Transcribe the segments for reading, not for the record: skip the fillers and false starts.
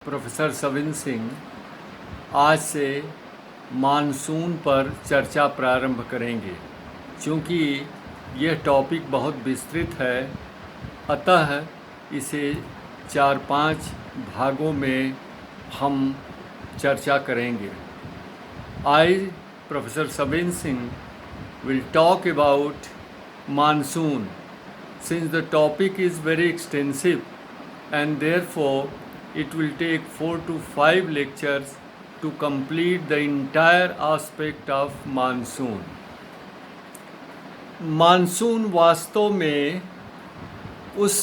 Professor Savin Singh आज से monsoon पर चर्चा प्रारंभ करेंगे। चूँकि यह टॉपिक बहुत विस्तृत है, अतः इसे 4-5 भागों में हम चर्चा करेंगे। आई professor Savin Singh will talk about monsoon since the topic is very extensive and therefore it will take 4 to 5 lectures to complete the entire aspect of monsoon. Monsoon वास्तव में उस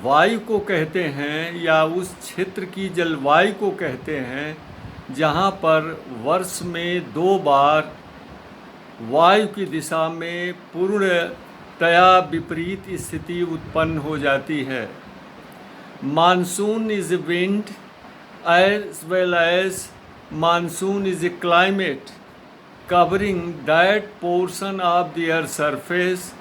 वायु को कहते हैं या उस क्षेत्र की जलवायु को कहते हैं जहाँ पर वर्ष में 2 बार वायु की दिशा में पूर्णतया विपरीत स्थिति उत्पन्न हो जाती है। Monsoon is a wind as well as monsoon is a climate covering that portion of the earth surface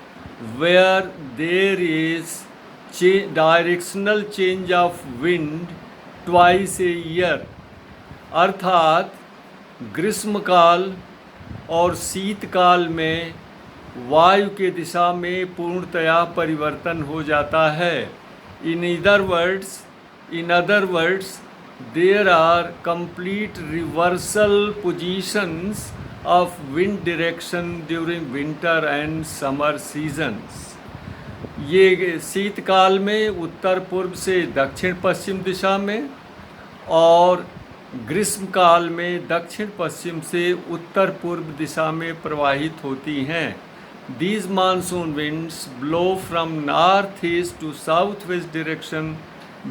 where there is directional change of wind twice a year, अर्थात ग्रीष्मकाल और शीतकाल में वायु के दिशा में पूर्णतया परिवर्तन हो जाता है। In other words there are complete reversal positions of wind direction during winter and summer seasons. ये शीतकाल में उत्तर पूर्व से दक्षिण पश्चिम दिशा में और ग्रीष्मकाल में दक्षिण पश्चिम से उत्तर पूर्व दिशा में प्रवाहित होती हैं। These monsoon winds blow from north east to south west direction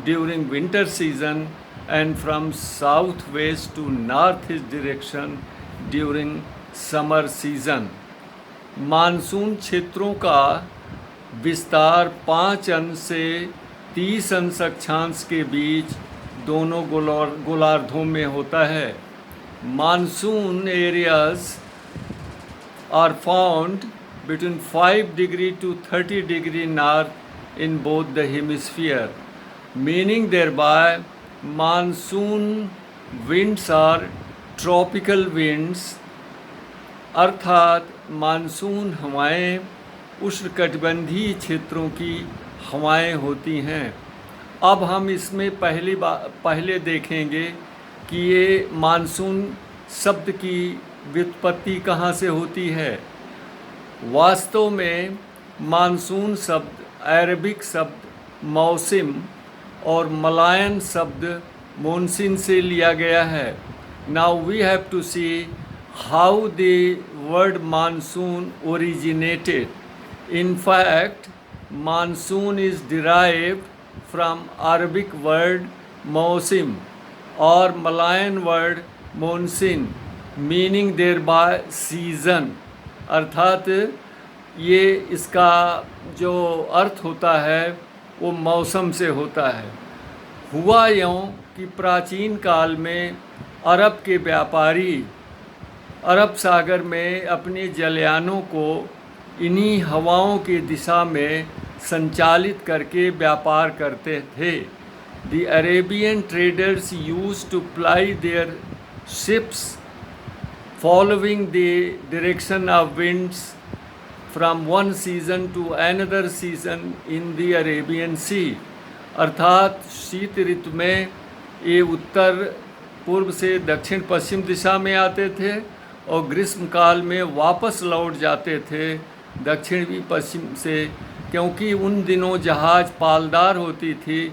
during winter season and from south west to north east direction during summer season. Monsoon क्षेत्रों का विस्तार 5 अंश से 30 अंश अक्षांश के बीच दोनों गोलार्धों में होता है। Monsoon areas are found between 5 degree to 30 degree north in both the hemisphere, meaning thereby monsoon winds are tropical winds, अर्थात मानसून हवाएं उष्णकटिबंधीय क्षेत्रों की हवाएं होती हैं। अब हम इसमें पहले देखेंगे कि ये मानसून शब्द की व्युत्पत्ति कहाँ से होती है। वास्तव में मानसून शब्द अरबिक शब्द मौसम और मलायन शब्द मोनसिन से लिया गया है। Now we have to see how the word monsoon originated. In fact monsoon is derived from Arabic word mausim or Malayan word monsoon meaning thereby season, अर्थात ये इसका जो अर्थ होता है वो मौसम से होता है। हुआ यूँ कि प्राचीन काल में अरब के व्यापारी अरब सागर में अपने जलयानों को इन्हीं हवाओं की दिशा में संचालित करके व्यापार करते थे। The Arabian traders used to ply their ships following the direction of winds from one season to another season in the Arabian Sea, अर्थात शीत ऋतु में ये उत्तर पूर्व से दक्षिण पश्चिम दिशा में आते थे और ग्रीष्मकाल में वापस लौट जाते थे दक्षिणी पश्चिम से, क्योंकि उन दिनों जहाज़ पालदार होती थी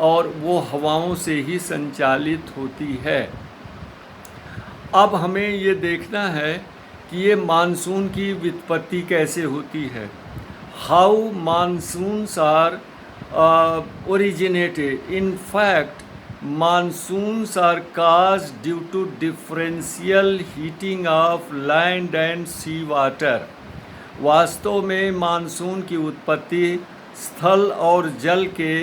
और वो हवाओं से ही संचालित होती है। अब हमें ये देखना है कि ये मानसून की व्युत्पत्ति कैसे होती है। How monsoons are originated. In fact monsoons are caused due to differential heating of land and sea water. वास्तव में मानसून की उत्पत्ति स्थल और जल के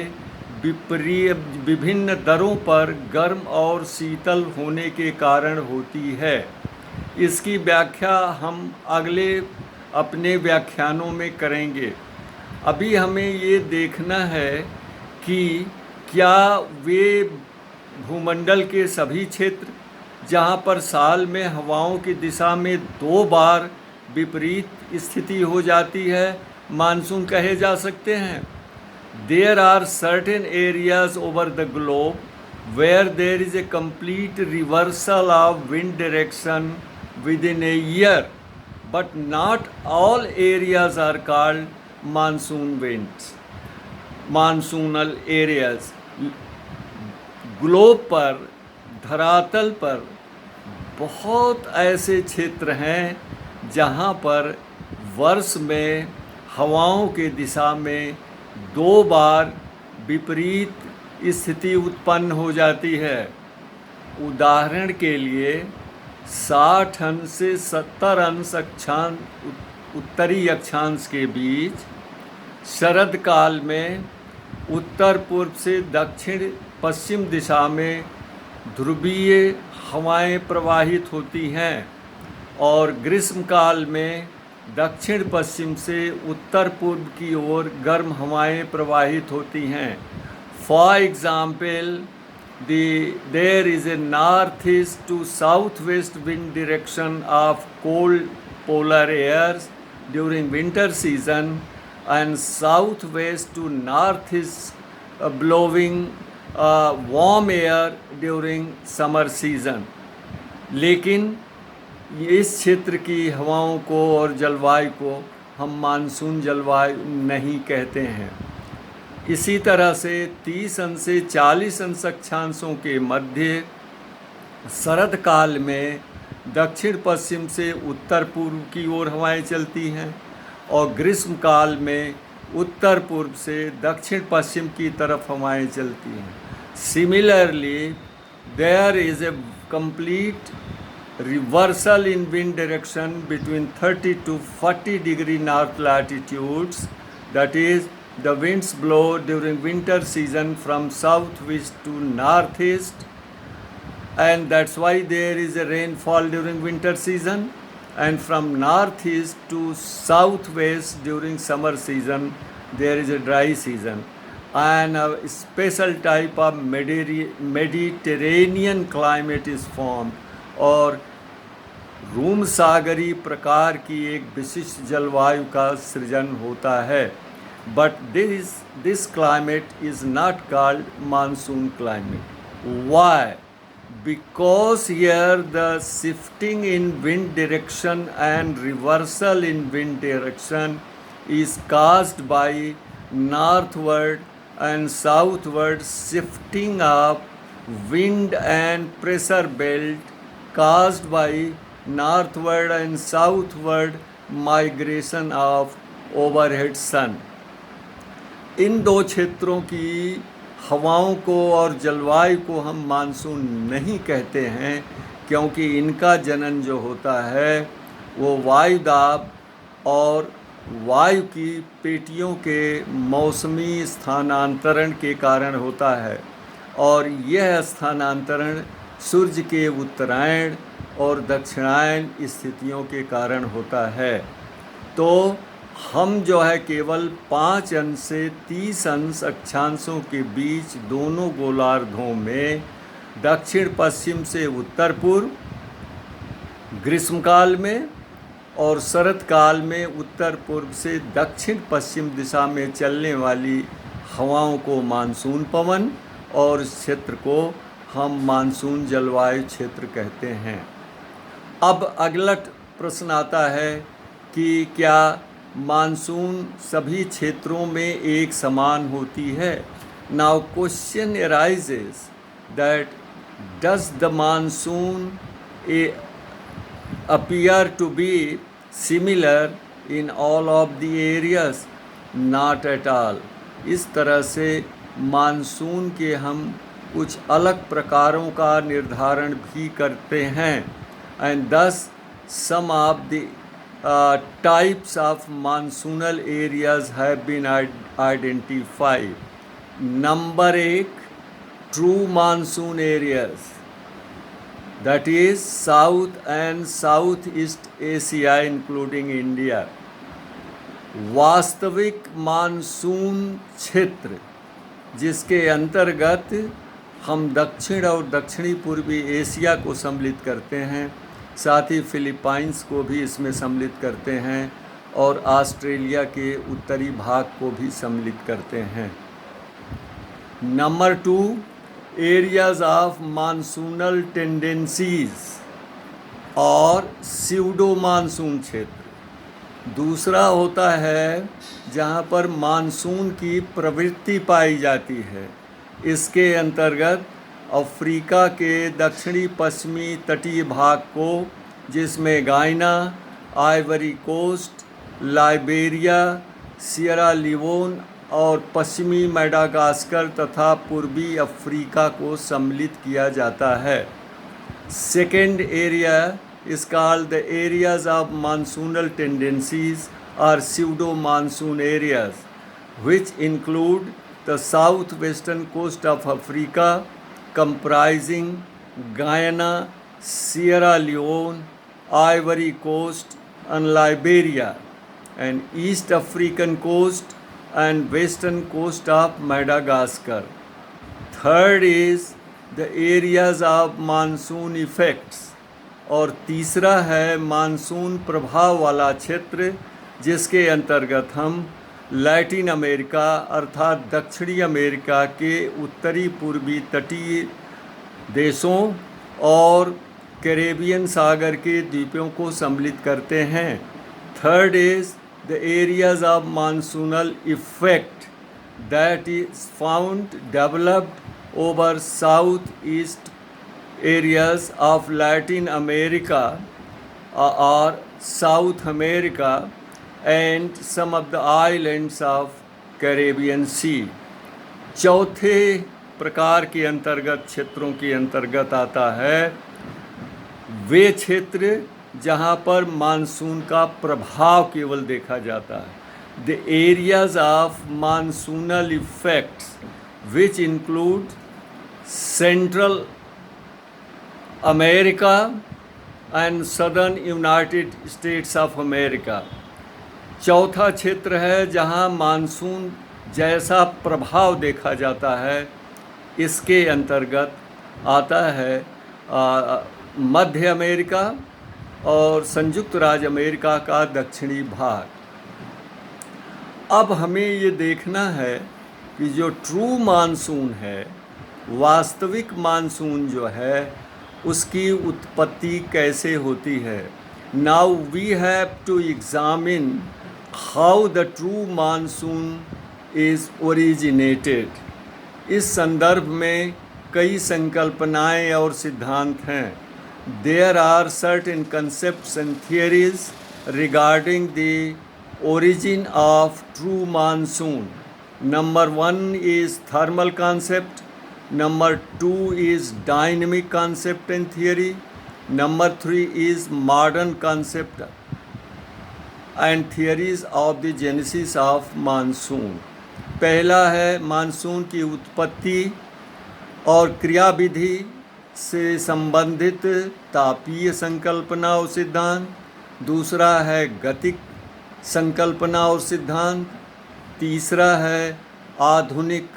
विभिन्न दरों पर गर्म और शीतल होने के कारण होती है। इसकी व्याख्या हम अगले अपने व्याख्यानों में करेंगे। अभी हमें ये देखना है कि क्या वे भूमंडल के सभी क्षेत्र जहाँ पर साल में हवाओं की दिशा में 2 बार विपरीत स्थिति हो जाती है मानसून कहे जा सकते हैं? There are certain areas over the globe where there is a complete reversal of wind direction within a year, but not all areas are called monsoon winds, monsoonal areas. Globe पर, धरातल पर बहुत ऐसे क्षेत्र हैं जहाँ पर वर्ष में हवाओं के दिशा में 2 बार विपरीत स्थिति उत्पन्न हो जाती है। उदाहरण के लिए 60 अंश से 70 अंश उत्तरी अक्षांश के बीच शरद काल में उत्तर पूर्व से दक्षिण पश्चिम दिशा में ध्रुवीय हवाएं प्रवाहित होती हैं और ग्रीष्म काल में दक्षिण पश्चिम से उत्तर पूर्व की ओर गर्म हवाएं प्रवाहित होती हैं। For example, there is a north east to south west wind direction of cold polar airs during winter season and south west to north east blowing warm air during summer season. लेकिन इस क्षेत्र की हवाओं को और जलवायु को हम मानसून जलवायु नहीं कहते हैं। इसी तरह से 30 अंश से 40 अंश अक्षांशों के मध्य शरद काल में दक्षिण पश्चिम से उत्तर पूर्व की ओर हवाएं चलती हैं और ग्रीष्म काल में उत्तर पूर्व से दक्षिण पश्चिम की तरफ हवाएं चलती हैं। Similarly, there is a complete reversal in wind direction between 30 to 40 degree north latitudes, that is, the winds blow during winter season from southwest to northeast, and that's why there is a rainfall during winter season, and from northeast to southwest during summer season there is a dry season, and a special type of Mediterranean climate is formed, और room सागरी प्रकार की एक विशिष्ट जलवायु का सृजन होता है। But this climate is not called monsoon climate. Why? Because here the shifting in wind direction and reversal in wind direction is caused by northward and southward shifting of wind and pressure belt caused by northward and southward migration of overhead sun। इन 2 क्षेत्रों की हवाओं को और जलवायु को हम monsoon नहीं कहते हैं क्योंकि इनका जनन जो होता है वो वायु दाब और वायु की पेटियों के मौसमी स्थानांतरण के कारण होता है, और यह स्थानांतरण सूर्य के उत्तरायण और दक्षिणायन स्थितियों के कारण होता है। तो हम जो है केवल 5 अंश से 30 अंश अक्षांशों के बीच दोनों गोलार्धों में दक्षिण पश्चिम से उत्तर पूर्व ग्रीष्मकाल में और शरद काल में उत्तर पूर्व से दक्षिण पश्चिम दिशा में चलने वाली हवाओं को मानसून पवन और इस क्षेत्र को हम मानसून जलवायु क्षेत्र कहते हैं। अब अगला प्रश्न आता है कि क्या मानसून सभी क्षेत्रों में एक समान होती है? Now question arises that does the monsoon appear to be similar in all of the areas? Not at all। इस तरह से मानसून के हम कुछ अलग प्रकारों का निर्धारण भी करते हैं, and thus some of the types of monsoonal areas have been identified. Number 1, true monsoon areas, that is South and Southeast Asia including India। वास्तविक मानसून क्षेत्र जिसके अंतर्गत हम दक्षिण और दक्षिणी पूर्वी एशिया को सम्मिलित करते हैं, साथ ही फिलीपाइंस को भी इसमें सम्मिलित करते हैं और ऑस्ट्रेलिया के उत्तरी भाग को भी सम्मिलित करते हैं। Number 2, areas of monsoonal tendencies और स्यूडो मानसून क्षेत्र। दूसरा होता है जहाँ पर मानसून की प्रवृत्ति पाई जाती है। इसके अंतर्गत अफ्रीका के दक्षिणी पश्चिमी तटीय भाग को, जिसमें Guyana, Ivory Coast, Liberia, Sierra Leone और पश्चिमी मेडागास्कर तथा पूर्वी अफ्रीका को सम्मिलित किया जाता है। Second area is called the areas of monsoonal tendencies or pseudo monsoon areas, which include the southwestern coast of Africa comprising Guyana, Sierra Leone, Ivory Coast and Liberia, and East African coast and western coast of Madagascar. Third is the areas of monsoon effects, और तीसरा है monsoon प्रभाव वाला क्षेत्र, जिसके अंतर्गत हम Latin America अर्थात दक्षिणी अमेरिका के उत्तरी पूर्वी तटीय देशों और कैरेबियन सागर के द्वीपों को सम्मिलित करते हैं। Third is the areas of monsoonal effect that is found developed over south east areas of Latin America or South America and some of the islands of Caribbean Sea. चौथे प्रकार के अंतर्गत क्षेत्रों के अंतर्गत आता है वे क्षेत्र जहाँ पर मानसून का प्रभाव केवल देखा जाता है। The areas of monsoonal effects which include Central America and southern United states of America. चौथा क्षेत्र है जहां मानसून जैसा प्रभाव देखा जाता है। इसके अंतर्गत आता है मध्य अमेरिका और संयुक्त राज्य अमेरिका का दक्षिणी भाग। अब हमें ये देखना है कि जो ट्रू मानसून है, वास्तविक मानसून जो है, उसकी उत्पत्ति कैसे होती है। Now we have to examine how the true monsoon is originated. इस संदर्भ में कई संकल्पनाएं और सिद्धांत हैं। There are certain concepts and theories regarding the origin of true monsoon. Number 1 is thermal concept, Number 2 is dynamic concept and theory. Number 3 is modern concept and theories of the genesis of monsoon. पहला है monsoon की उत्पत्ति और क्रियाविधि से संबंधित तापीय संकल्पना और सिद्धांत। दूसरा है गतिक संकल्पना और सिद्धांत। तीसरा है आधुनिक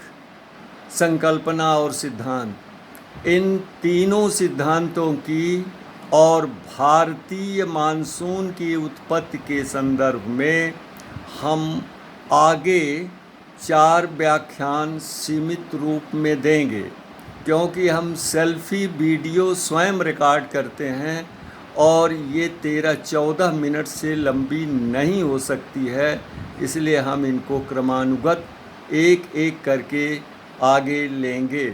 संकल्पना और सिद्धांत। इन तीनों सिद्धांतों की और भारतीय मानसून की उत्पत्ति के संदर्भ में हम आगे 4 व्याख्यान सीमित रूप में देंगे, क्योंकि हम सेल्फी वीडियो स्वयं रिकॉर्ड करते हैं और ये 13-14 मिनट से लंबी नहीं हो सकती है। इसलिए हम इनको क्रमानुगत एक एक करके आगे लेंगे।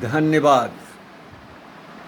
धन्यवाद।